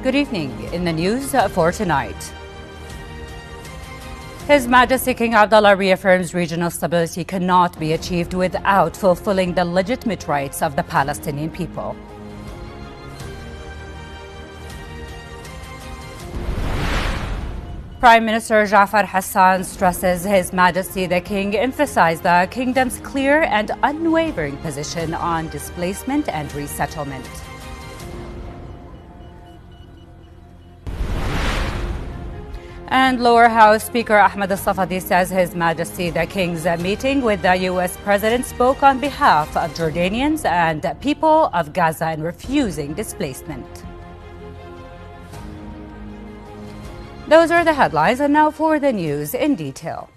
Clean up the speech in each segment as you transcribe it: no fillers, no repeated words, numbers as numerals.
Good evening. In the news for tonight. His Majesty King Abdullah reaffirms regional stability cannot be achieved without fulfilling the legitimate rights of the Palestinian people. Prime Minister Jafar Hassan stresses His Majesty the King emphasized the kingdom's clear and unwavering position on displacement and resettlement. And Lower House Speaker Ahmed Al-Safadi says His Majesty the King's meeting with the U.S. President spoke on behalf of Jordanians and people of Gaza in refusing displacement. Those are the headlines, and now for the news in detail.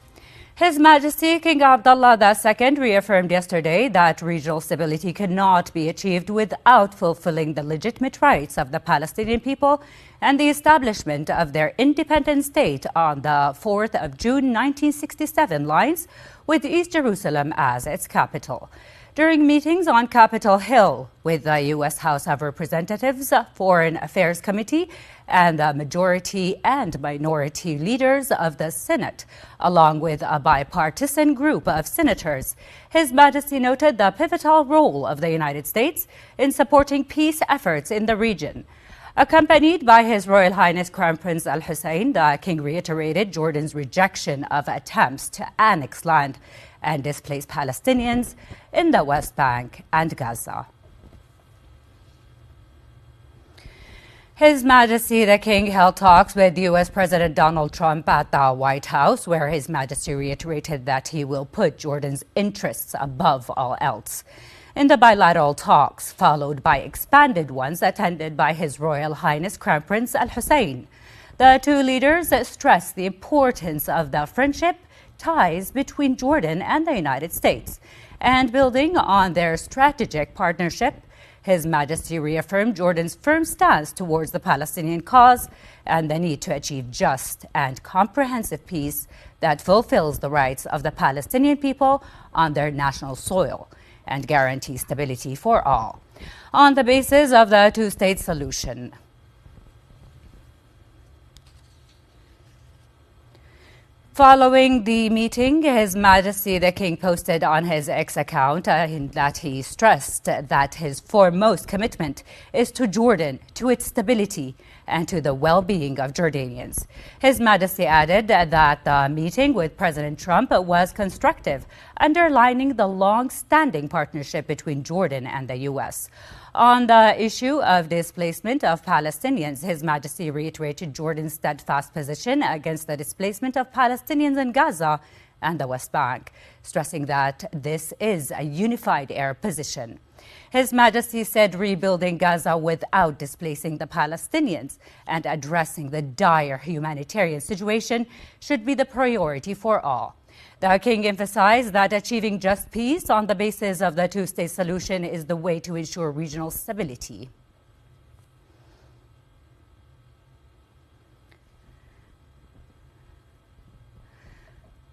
His Majesty King Abdullah II reaffirmed yesterday that regional stability cannot be achieved without fulfilling the legitimate rights of the Palestinian people and the establishment of their independent state on the 4th of June 1967 lines, with East Jerusalem as its capital. During meetings on Capitol Hill with the U.S. House of Representatives, Foreign Affairs Committee, and the majority and minority leaders of the Senate, along with a bipartisan group of senators, His Majesty noted the pivotal role of the United States in supporting peace efforts in the region. Accompanied by His Royal Highness Crown Prince Al Hussein, the King reiterated Jordan's rejection of attempts to annex land and displace Palestinians in the West Bank and Gaza. His Majesty the King held talks with U.S. President Donald Trump at the White House, where His Majesty reiterated that he will put Jordan's interests above all else. In the bilateral talks, followed by expanded ones attended by His Royal Highness Crown Prince Al Hussein, the two leaders stressed the importance of the friendship ties between Jordan and the United States. And building on their strategic partnership, His Majesty reaffirmed Jordan's firm stance towards the Palestinian cause and the need to achieve just and comprehensive peace that fulfills the rights of the Palestinian people on their national soil and guarantees stability for all, on the basis of the two-state solution. Following the meeting, His Majesty the King posted on his X account that he stressed that his foremost commitment is to Jordan, to its stability, and to the well-being of Jordanians. His Majesty added that the meeting with President Trump was constructive, underlining the long-standing partnership between Jordan and the U.S. On the issue of displacement of Palestinians, His Majesty reiterated Jordan's steadfast position against the displacement of Palestinians in Gaza and the West Bank, stressing that this is a unified air position. His Majesty said rebuilding Gaza without displacing the Palestinians and addressing the dire humanitarian situation should be the priority for all. The King emphasized that achieving just peace on the basis of the two-state solution is the way to ensure regional stability.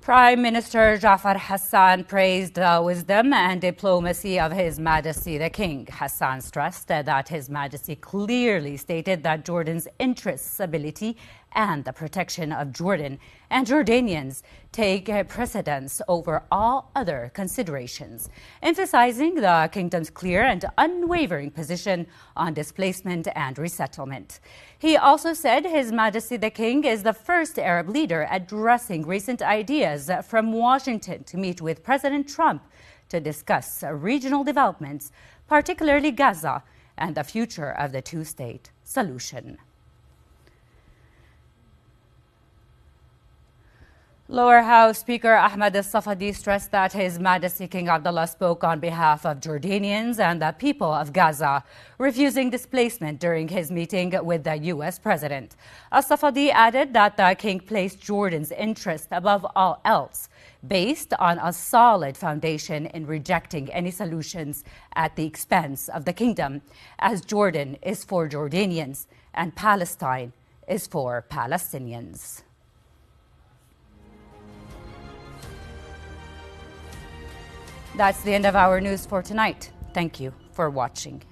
Prime Minister Jafar Hassan praised the wisdom and diplomacy of His Majesty the King. Hassan stressed that His Majesty clearly stated that Jordan's interests, stability, and the protection of Jordan and Jordanians take precedence over all other considerations, emphasizing the kingdom's clear and unwavering position on displacement and resettlement. He also said His Majesty the King is the first Arab leader addressing recent ideas from Washington to meet with President Trump to discuss regional developments, particularly Gaza, and the future of the two-state solution. Lower House Speaker Ahmed Al-Safadi stressed that His Majesty King Abdullah spoke on behalf of Jordanians and the people of Gaza, refusing displacement during his meeting with the U.S. President. Al-Safadi added that the King placed Jordan's interest above all else, based on a solid foundation in rejecting any solutions at the expense of the kingdom, as Jordan is for Jordanians and Palestine is for Palestinians. That's the end of our news for tonight. Thank you for watching.